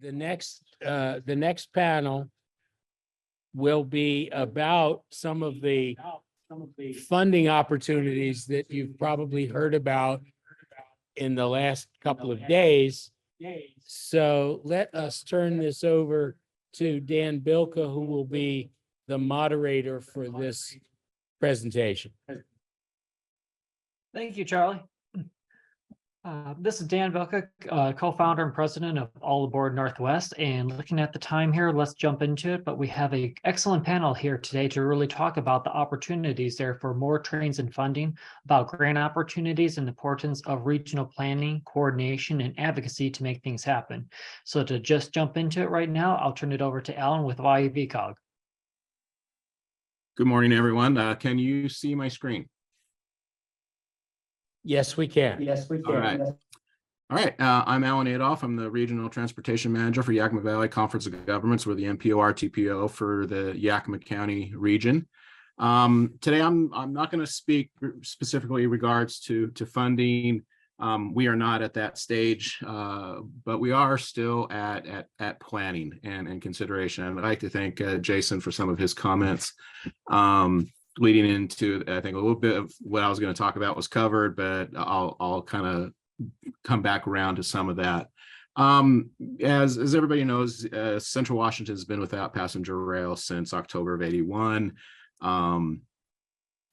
the next panel will be about some of the funding opportunities that you've probably heard about in the last couple of days. So let us turn this over to Dan Bilka, who will be the moderator for this presentation. Thank you, Charlie. This is Dan Bilka, co-founder and president of All Aboard Northwest. And looking at the time here, let's jump into it. But we have an excellent panel here today to really talk about the opportunities there for more trains and funding, about grant opportunities and the importance of regional planning, coordination, and advocacy to make things happen. So to just jump into it right now, I'll turn it over to Alan with YEVCOG. Good morning, everyone. Can you see my screen? Yes, we can. Yes, we can. All right. All right. I'm Alan Adolph. I'm the Regional Transportation Manager for Yakima Valley Conference of Governments. We're the MPO-RTPO for the Yakima County region. Today, I'm not going to speak specifically in regards to funding. We are not at that stage, but we are still at planning and consideration. I'd like to thank Jason for some of his comments. Leading into, I think a little bit of what I was going to talk about was covered, but I'll kind of come back around to some of that. As everybody knows, Central Washington has been without passenger rail since October of '81, and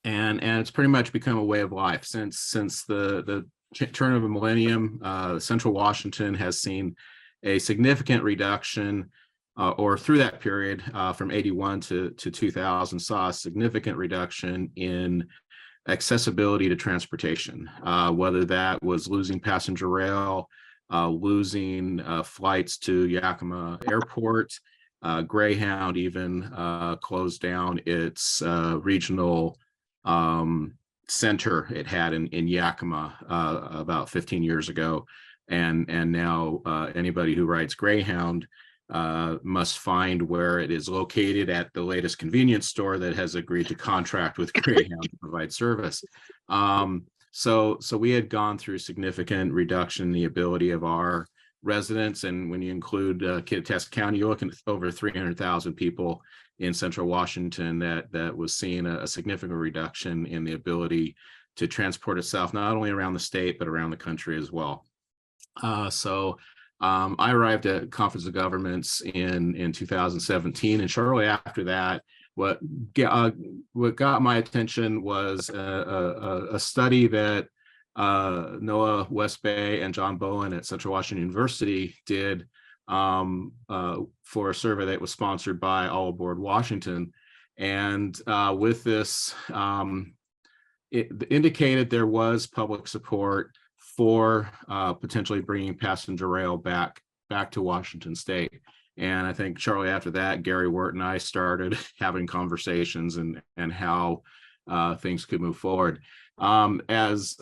it's pretty much become a way of life since the turn of the millennium. Central Washington has seen a significant reduction. Or through that period from '81 to 2000, saw a significant reduction in accessibility to transportation, whether that was losing passenger rail, losing flights to Yakima Airport, Greyhound even closed down its regional center it had in Yakima about 15 years ago. And now anybody who rides Greyhound must find where it is located at the latest convenience store that has agreed to contract with Greyhound to provide service. So we had gone through significant reduction in the ability of our residents, and when you include Kittitas County, you're looking at over 300,000 people in Central Washington that was seeing a significant reduction in the ability to transport itself, not only around the state, but around the country as well. I arrived at Conference of Governments in 2017, and shortly after that, what got my attention was a study that Noah West Bay and John Bowen at Central Washington University did for a survey that was sponsored by All Aboard Washington. And with this, it indicated there was public support for potentially bringing passenger rail back to Washington State. And I think shortly after that, Gary Wirt and I started having conversations and how things could move forward. As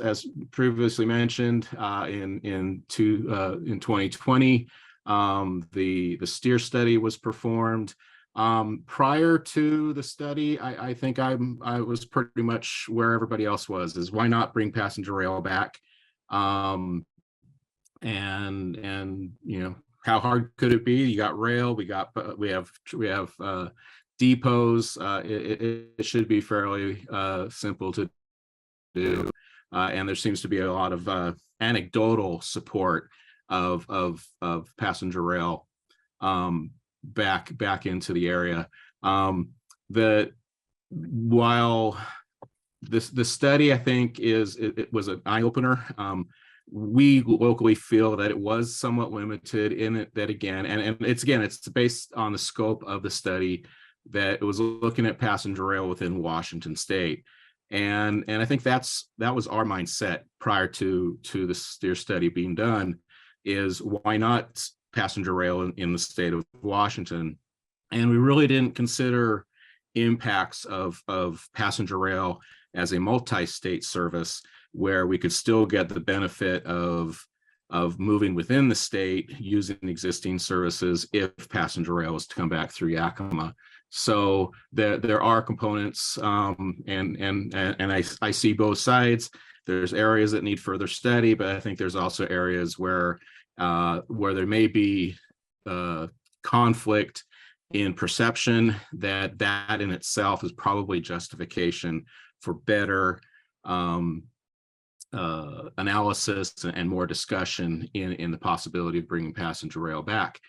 previously mentioned, in 2020, the STEER study was performed. Prior to the study, I think I was pretty much where everybody else was, is why not bring passenger rail back? And you know, how hard could it be? You got rail, we have depots. It should be fairly simple to do, and there seems to be a lot of anecdotal support of passenger rail back into the area. While the study, I think, it was an eye-opener. We locally feel that it was somewhat limited in it, that again, and it's based on the scope of the study, that it was looking at passenger rail within Washington State. And I think that was our mindset prior to the STEER study being done, is why not passenger rail in the state of Washington? And we really didn't consider impacts of passenger rail as a multi-state service, where we could still get the benefit of moving within the state using existing services if passenger rail was to come back through Yakima. So there are components, and I see both sides. There's areas that need further study, but I think there's also areas where there may be conflict in perception, that in itself is probably justification for better analysis and more discussion in the possibility of bringing passenger rail back.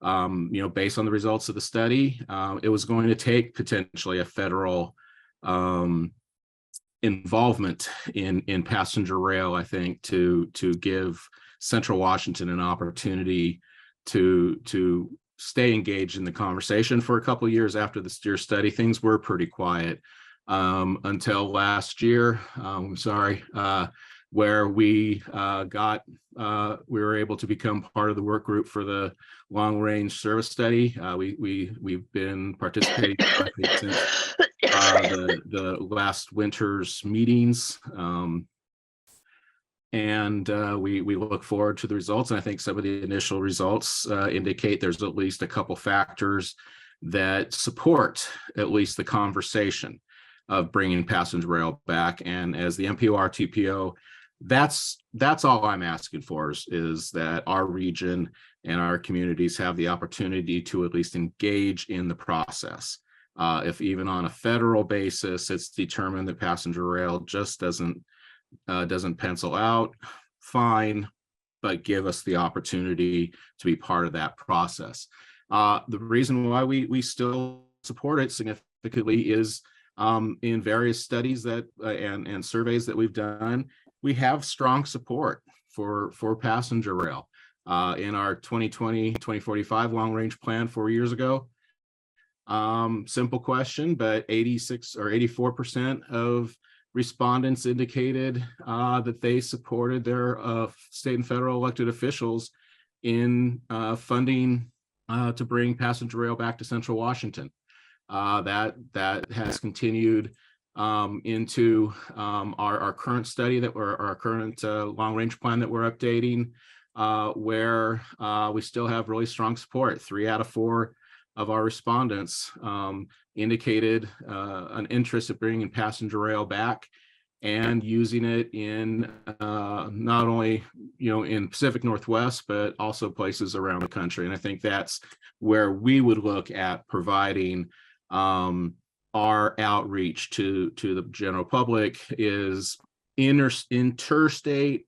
Based on the results of the study, it was going to take potentially a federal involvement in passenger rail, I think, to give Central Washington an opportunity to stay engaged in the conversation. For a couple of years after the STEER study, things were pretty quiet until last year. Where we were able to become part of the work group for the long range service study. We've been participating since the last winter's meetings. We look forward to the results. And I think some of the initial results indicate there's at least a couple factors that support at least the conversation of bringing passenger rail back. And as the MPOR TPO, that's all I'm asking for is that our region and our communities have the opportunity to at least engage in the process. If even on a federal basis, it's determined that passenger rail just doesn't pencil out, fine, but give us the opportunity to be part of that process. The reason why we still support it significantly is in various studies that and surveys that we've done, we have strong support for passenger rail. In our 2020-2045 long range plan 4 years ago, simple question, but 86 or 84% of respondents indicated that they supported their state and federal elected officials in funding to bring passenger rail back to Central Washington. That has continued into our current study our current long range plan that we're updating, where we still have really strong support. 3 out of 4 of our respondents indicated an interest in bringing passenger rail back and using it in not only in Pacific Northwest, but also places around the country. And I think that's where we would look at providing our outreach to the general public is interstate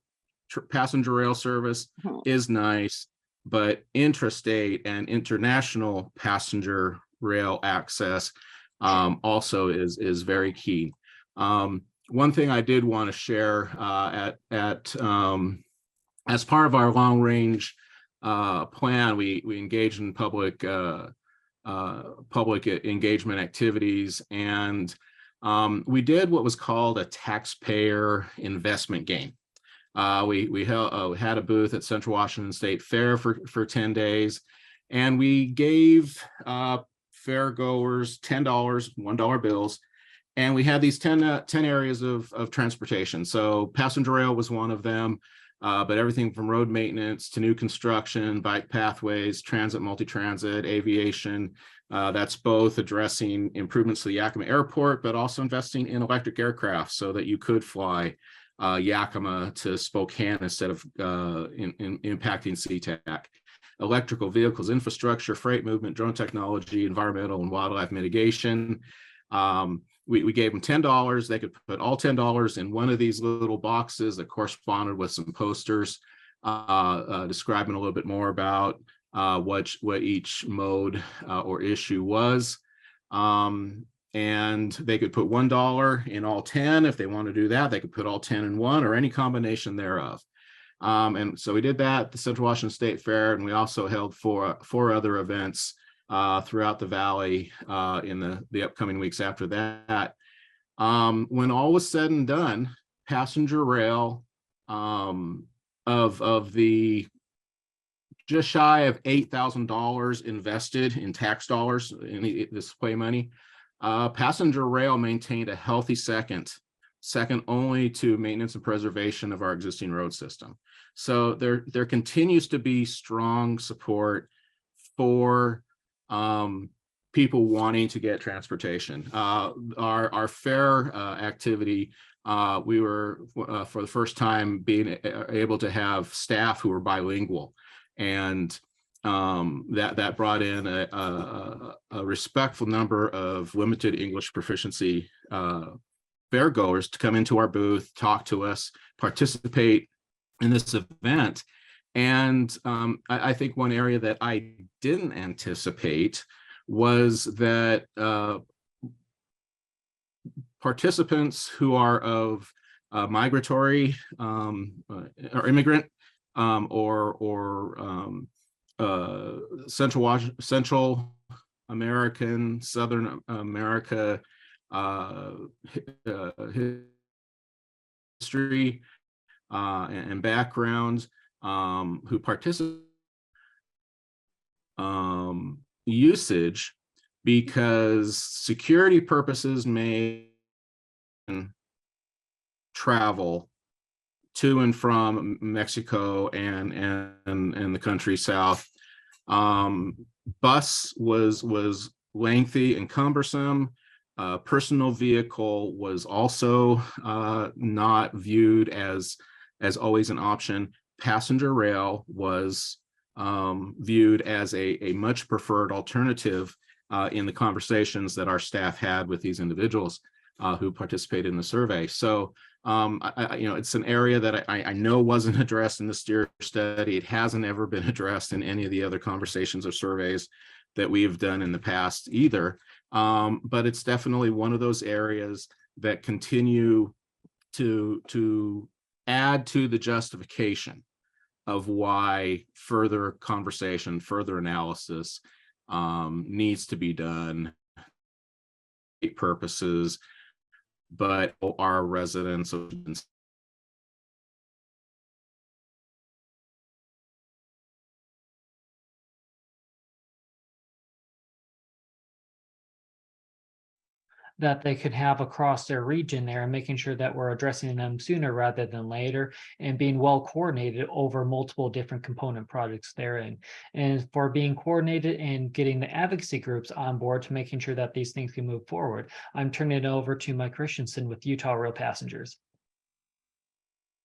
passenger rail service is nice, but intrastate and international passenger rail access also is very key. One thing I did want to share as part of our long range plan, we engage in public engagement activities, and we did what was called a taxpayer investment game. We had a booth at Central Washington State Fair for 10 days, and we gave fair goers $10, $1 bills, and we had these 10 areas of transportation. So passenger rail was one of them, but everything from road maintenance to new construction, bike pathways, transit, multi-transit, aviation. That's both addressing improvements to the Yakima Airport, but also investing in electric aircraft so that you could fly Yakima to Spokane instead of impacting SeaTac. Electrical vehicles, infrastructure, freight movement, drone technology, environmental and wildlife mitigation. We gave them $10. They could put all $10 in one of these little boxes that corresponded with some posters describing a little bit more about what each mode or issue was. And they could put $1 in all 10. If they want to do that, they could put all 10 in one or any combination thereof. And so we did that at the Central Washington State Fair, and we also held four other events throughout the valley in the upcoming weeks after that. When all was said and done, passenger rail of the just shy of $8,000 invested in tax dollars in this play money, passenger rail maintained a healthy second only to maintenance and preservation of our existing road system. So there continues to be strong support for people wanting to get transportation. Our fair activity, we were for the first time being able to have staff who were bilingual, and that brought in a respectful number of limited English proficiency fairgoers to come into our booth, talk to us, participate in this event. And I think one area that I didn't anticipate was that participants who are of migratory or immigrant or Central American, Southern America history and backgrounds who participate usage because security purposes may travel to and from Mexico and the country south. Bus was lengthy and cumbersome. Personal vehicle was also not viewed as always an option. Passenger rail was viewed as a much preferred alternative in the conversations that our staff had with these individuals who participated in the survey. So it's an area that I know wasn't addressed in the STEER study. It hasn't ever been addressed in any of the other conversations or surveys that we've done in the past either. But it's definitely one of those areas that continue to add to the justification of why further conversation, further analysis needs to be done for purposes, but our residents of that they could have across their region there, and making sure that we're addressing them sooner rather than later, and being well coordinated over multiple different component projects therein. And for being coordinated and getting the advocacy groups on board to making sure that these things can move forward. I'm turning it over to Mike Christensen with Utah Rail Passengers.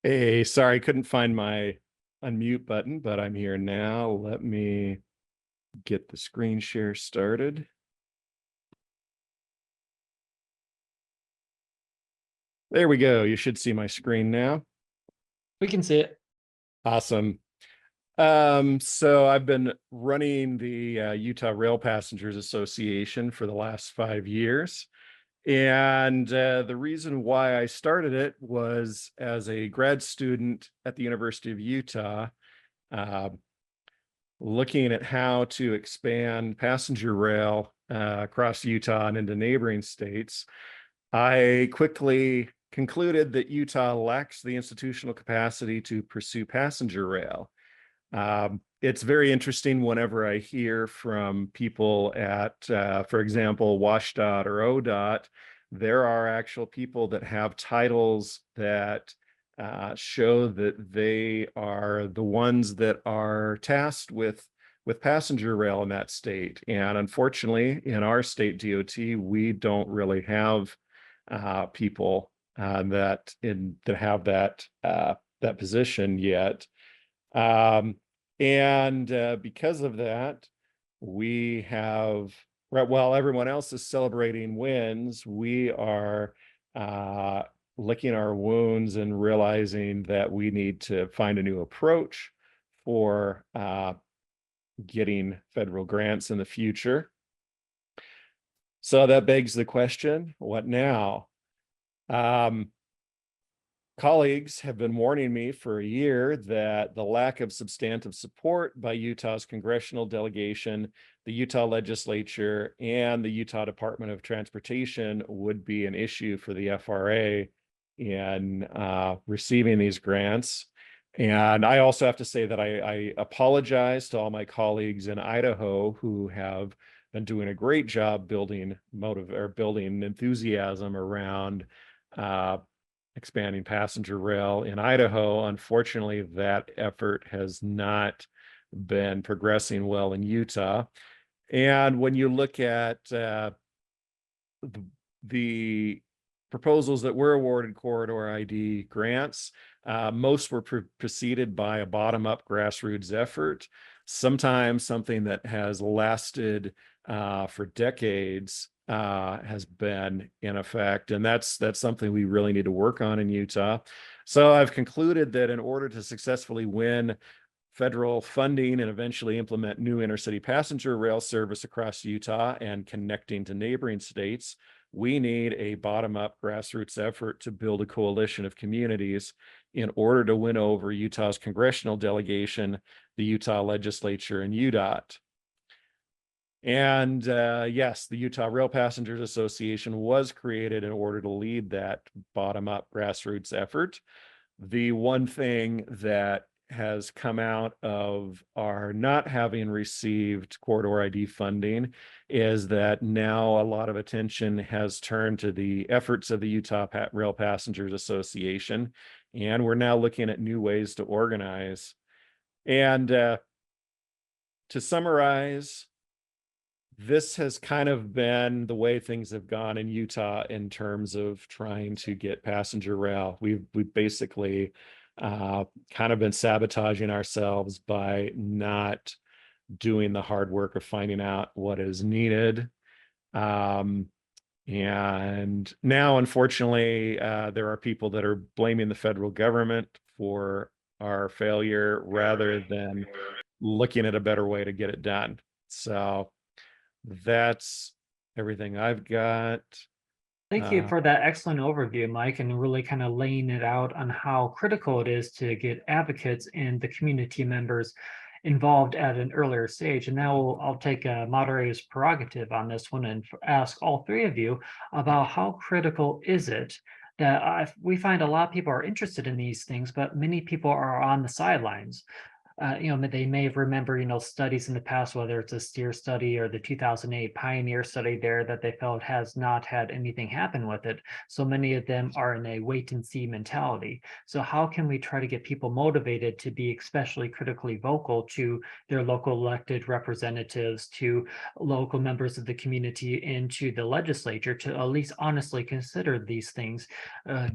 Hey, sorry, couldn't find my unmute button, but I'm here now. Let me get the screen share started. There we go. You should see my screen now. We can see it. Awesome. So I've been running the Utah Rail Passengers Association for the last 5 years. And the reason why I started it was as a grad student at the University of Utah, looking at how to expand passenger rail across Utah and into neighboring states. I quickly concluded that Utah lacks the institutional capacity to pursue passenger rail. It's very interesting whenever I hear from people at, for example, WashDOT or ODOT, there are actual people that have titles that show that they are the ones that are tasked with passenger rail in that state. And unfortunately, in our state DOT, we don't really have people that have that position yet. And because of that, we have, while everyone else is celebrating wins, we are licking our wounds and realizing that we need to find a new approach for getting federal grants in the future. So that begs the question, what now? Colleagues have been warning me for a year that the lack of substantive support by Utah's congressional delegation, the Utah legislature, and the Utah Department of Transportation would be an issue for the FRA in receiving these grants. And I also have to say that I apologize to all my colleagues in Idaho who have been doing a great job building enthusiasm around expanding passenger rail in Idaho. Unfortunately, that effort has not been progressing well in Utah. And when you look at the proposals that were awarded corridor ID grants, most were preceded by a bottom-up grassroots effort. sometimes something that has lasted for decades has been in effect. And that's something we really need to work on in Utah. So I've concluded that in order to successfully win federal funding and eventually implement new intercity passenger rail service across Utah and connecting to neighboring states, we need a bottom-up grassroots effort to build a coalition of communities in order to win over Utah's congressional delegation, the Utah legislature, and UDOT. And yes, the Utah Rail Passengers Association was created in order to lead that bottom-up grassroots effort. The one thing that has come out of our not having received corridor ID funding is that now a lot of attention has turned to the efforts of the Utah Rail Passengers Association, and we're now looking at new ways to organize. And to summarize, this has kind of been the way things have gone in Utah in terms of trying to get passenger rail. We've basically kind of been sabotaging ourselves by not doing the hard work of finding out what is needed. And now, unfortunately, there are people that are blaming the federal government for our failure rather than looking at a better way to get it done. So that's everything I've got. Thank you for that excellent overview, Mike, and really kind of laying it out on how critical it is to get advocates and the community members involved at an earlier stage. And now I'll take a moderator's prerogative on this one and ask all three of you about how critical is it that we find a lot of people are interested in these things, but many people are on the sidelines. They may remember, studies in the past, whether it's a STEER study or the 2008 Pioneer study there that they felt has not had anything happen with it. So many of them are in a wait and see mentality. So how can we try to get people motivated to be especially critically vocal to their local elected representatives, to local members of the community, and to the legislature to at least honestly consider these things?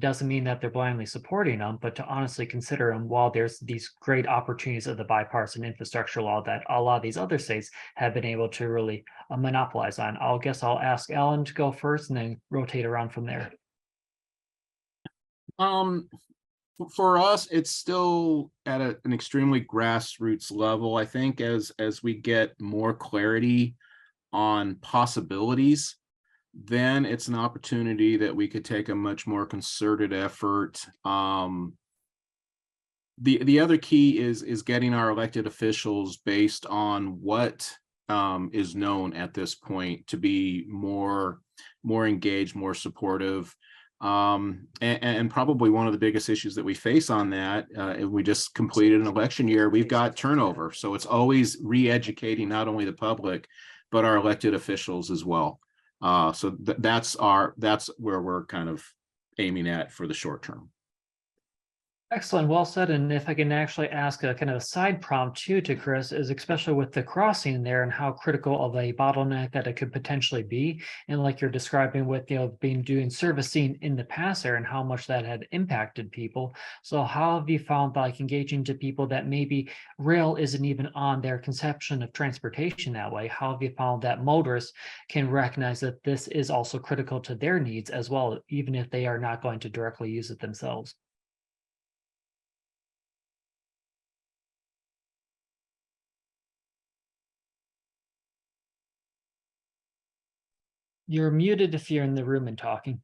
Doesn't mean that they're blindly supporting them, but to honestly consider them while there's these great opportunities of the bipartisan infrastructure law that a lot of these other states have been able to really monopolize on. I'll ask Alan to go first and then rotate around from there. For us, it's still at an extremely grassroots level. I think as we get more clarity on possibilities, then it's an opportunity that we could take a much more concerted effort. The other key is getting our elected officials based on what is known at this point to be more engaged, more supportive. And probably one of the biggest issues that we face on that, we just completed an election year, we've got turnover. So it's always re-educating not only the public, but our elected officials as well. So that's where we're kind of aiming at for the short term. Excellent, well said. And if I can actually ask a kind of a side prompt too to Chris, is especially with the crossing there and how critical of a bottleneck that it could potentially be. And like you're describing with, doing servicing in the past there and how much that had impacted people. So how have you found like engaging to people that maybe rail isn't even on their conception of transportation that way? How have you found that motorists can recognize that this is also critical to their needs as well, even if they are not going to directly use it themselves? You're muted if you're in the room and talking.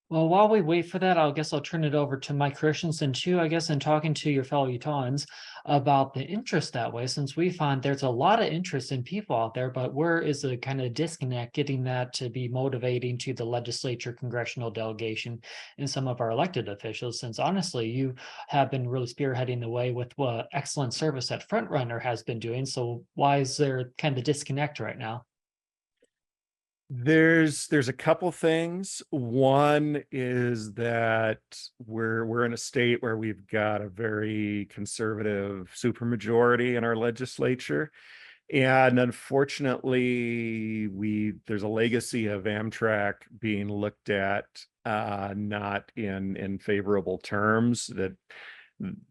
Well, while we wait for that, I'll turn it over to Mike Christensen too, and talking to your fellow Utahns about the interest that way, since we find there's a lot of interest in people out there, but where is the kind of disconnect getting that to be motivating to the legislature, congressional delegation, and some of our elected officials, since honestly, you have been really spearheading the way with what excellent service that Frontrunner has been doing. So why is there kind of disconnect right now? There's a couple things. One is that we're in a state where we've got a very conservative supermajority in our legislature. And unfortunately, there's a legacy of Amtrak being looked at not in favorable terms, that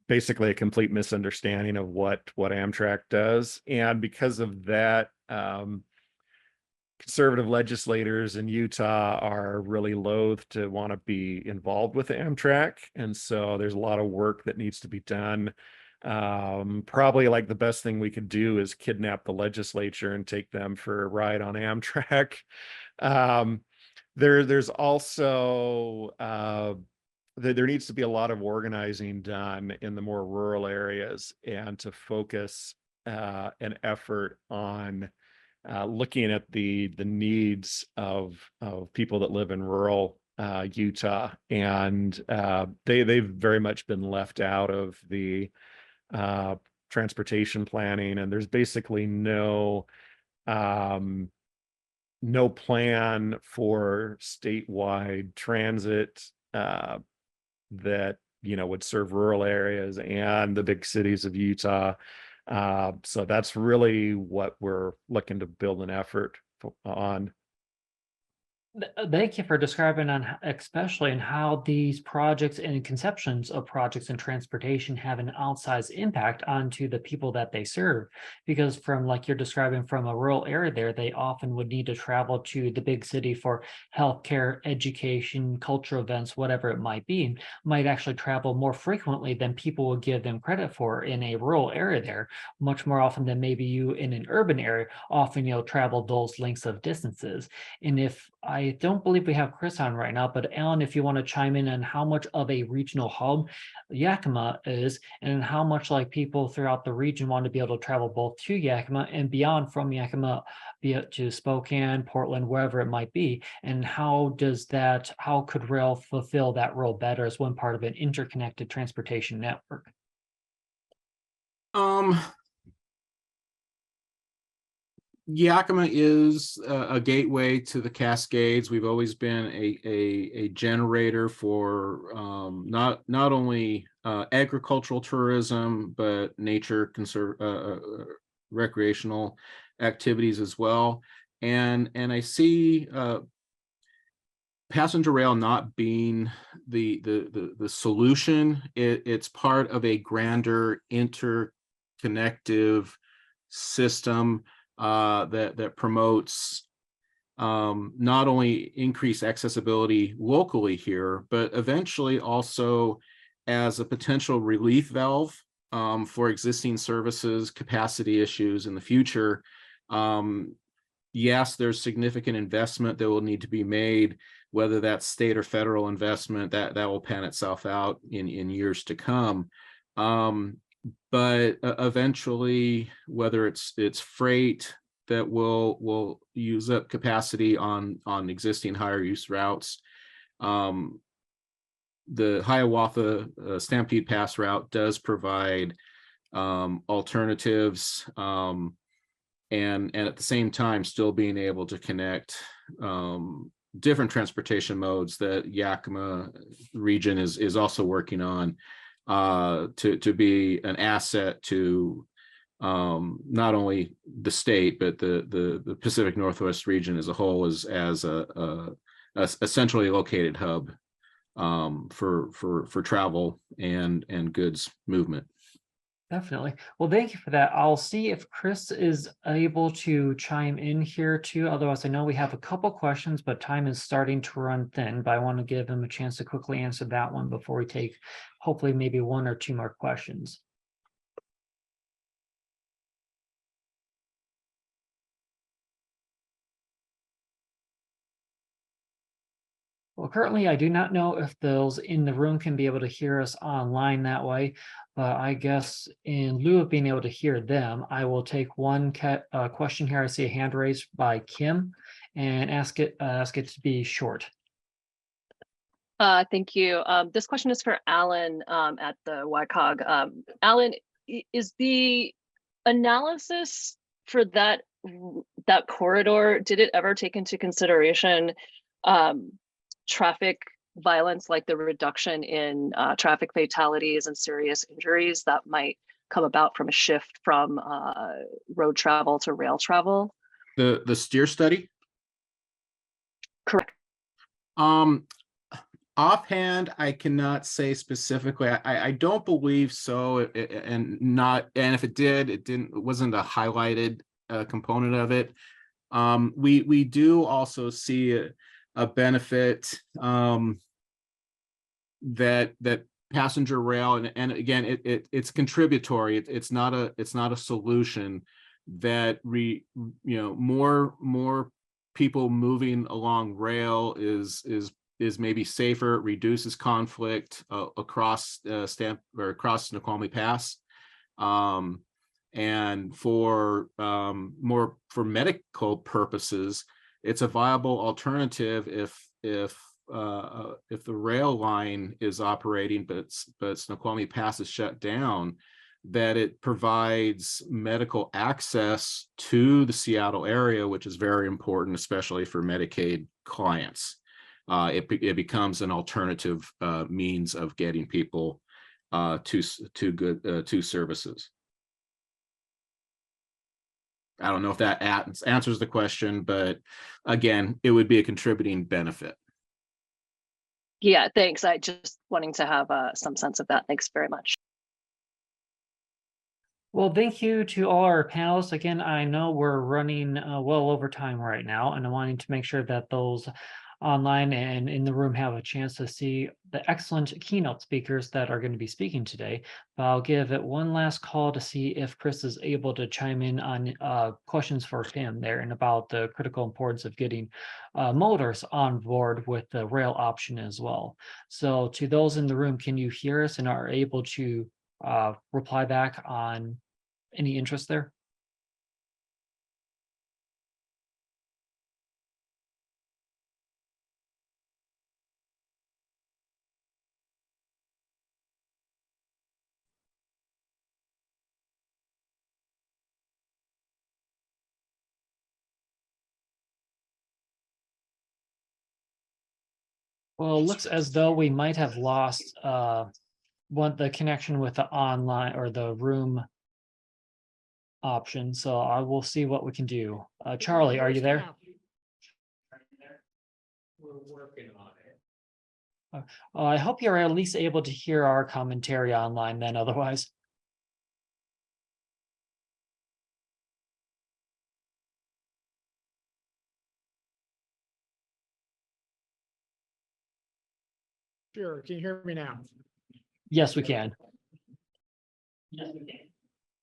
basically a complete misunderstanding of what Amtrak does. And because of that, conservative legislators in Utah are really loath to want to be involved with Amtrak. And so there's a lot of work that needs to be done. Probably like the best thing we could do is kidnap the legislature and take them for a ride on Amtrak. There's also there needs to be a lot of organizing done in the more rural areas, and to focus an effort on looking at the needs of people that live in rural Utah, and they've very much been left out of the transportation planning, and there's basically no plan for statewide transit that would serve rural areas and the big cities of Utah. So that's really what we're looking to build an effort on. Thank you for describing especially on how these projects and conceptions of projects in transportation have an outsized impact onto the people that they serve. Because from, like you're describing, from a rural area there, they often would need to travel to the big city for healthcare, education, cultural events, whatever it might be, and might actually travel more frequently than people would give them credit for in a rural area there, much more often than maybe you in an urban area often travel those lengths of distances. And if I don't believe we have Chris on right now, but Alan, if you want to chime in on how much of a regional hub Yakima is, and how much like people throughout the region want to be able to travel both to Yakima and beyond from Yakima, be it to Spokane, Portland, wherever it might be, and how could rail fulfill that role better as one part of an interconnected transportation network? Yakima is a gateway to the Cascades. We've always been a generator for not only agricultural tourism, but nature recreational activities as well. And I see passenger rail not being the solution. It's part of a grander interconnective system that promotes not only increased accessibility locally here, but eventually also as a potential relief valve for existing services, capacity issues in the future. Yes, there's significant investment that will need to be made, whether that's state or federal investment, that will pan itself out in years to come. But eventually, whether it's freight that will use up capacity on existing higher use routes, the Hiawatha Stampede Pass route does provide alternatives, and at the same time still being able to connect different transportation modes that Yakima region is also working on to be an asset to not only the state, but the Pacific Northwest region as a whole, as a centrally located hub for travel and goods movement. Definitely. Well, thank you for that. I'll see if Chris is able to chime in here too. Otherwise, I know we have a couple questions, but time is starting to run thin, but I want to give him a chance to quickly answer that one before we take hopefully maybe one or two more questions. Well, currently, I do not know if those in the room can be able to hear us online that way, but I guess in lieu of being able to hear them, I will take one question here. I see a hand raised by Kim, and ask it to be short. Thank you. This question is for Alan at the Alan, is the analysis for that that corridor, did it ever take into consideration traffic violence, like the reduction in traffic fatalities and serious injuries that might come about from a shift from road travel to rail travel? The steer study? Correct. Offhand, I cannot say specifically. I don't believe so, and if it did, it wasn't a highlighted component of it. We do also see a benefit that passenger rail, and again, it's contributory. It's not a solution. That more people moving along rail is maybe safer, reduces conflict across Snoqualmie Pass, and for medical purposes, it's a viable alternative if the rail line is operating, but Snoqualmie Pass is shut down, that it provides medical access to the Seattle area, which is very important, especially for Medicaid clients. It becomes an alternative means of getting people to services. I don't know if that answers the question, but again, it would be a contributing benefit. Yeah, thanks. I just wanting to have some sense of that. Thanks very much. Well, thank you to all our panelists. Again, I know we're running well over time right now, and I'm wanting to make sure that those online and in the room have a chance to see the excellent keynote speakers that are going to be speaking today. But I'll give it one last call to see if Chris is able to chime in on questions for him there and about the critical importance of getting motors on board with the rail option as well. So to those in the room, can you hear us and are able to reply back on any interest there? Well, it looks as though we might have lost the connection with the online or the room option. So I will see what we can do. Charlie, are you there? We're working on it. I hope you're at least able to hear our commentary online then, otherwise. Sure. Can you hear me now? Yes, we can.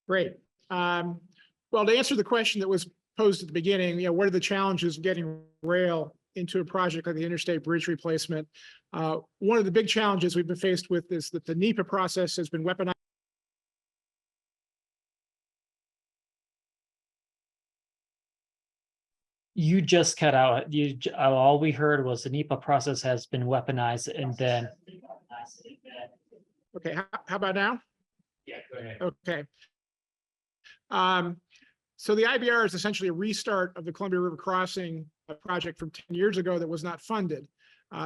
Great. Well, to answer the question that was posed at the beginning, what are the challenges of getting rail into a project like the interstate bridge replacement? One of the big challenges we've been faced with is that the NEPA process has been weaponized. You just cut out. All we heard was the NEPA process has been weaponized, and then. Okay, how about now? Yeah, go ahead. Okay. So the IBR is essentially a restart of the Columbia River Crossing project from 10 years ago that was not funded.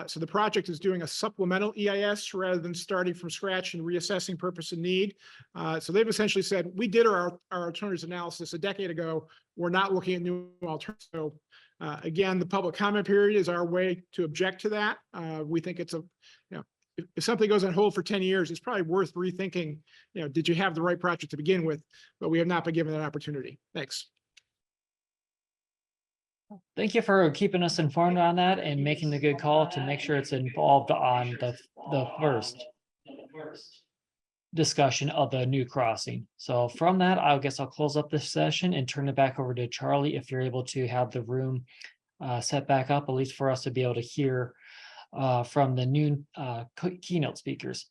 So the project is doing a supplemental EIS rather than starting from scratch and reassessing purpose and need. So they've essentially said, we did our alternatives analysis a decade ago. We're not looking at new alternatives. So again, the public comment period is our way to object to that. We think it's if something goes on hold for 10 years, it's probably worth rethinking, did you have the right project to begin with? But we have not been given that opportunity. Thanks. Thank you for keeping us informed on that and making the good call to make sure it's involved on the first discussion of the new crossing. So from that, I guess I'll close up this session and turn it back over to Charlie if you're able to have the room set back up, at least for us to be able to hear from the new keynote speakers.